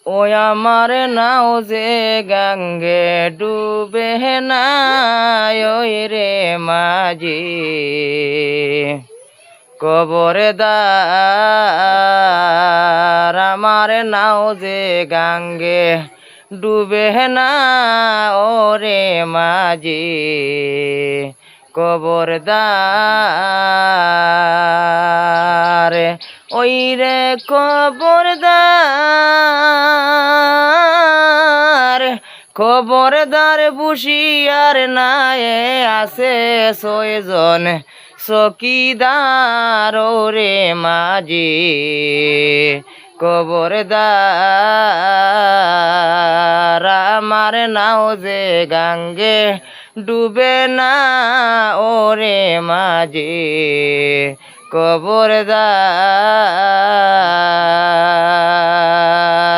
ও আমার নাও যে গঙ্গে ডুবে না ওই রে মাঝি কবরদার আমার নাও যে গঙ্গে ডুবে না ওরে মাঝি কবরদার ওই রে কবরদার খবরদার বুশিয়ার নায়ে আছে ছয়জন চকিদার রে মাঝি কবরদার আমার নাও যে গঙ্গে ডুবে না ওরে মাঝি কবরদার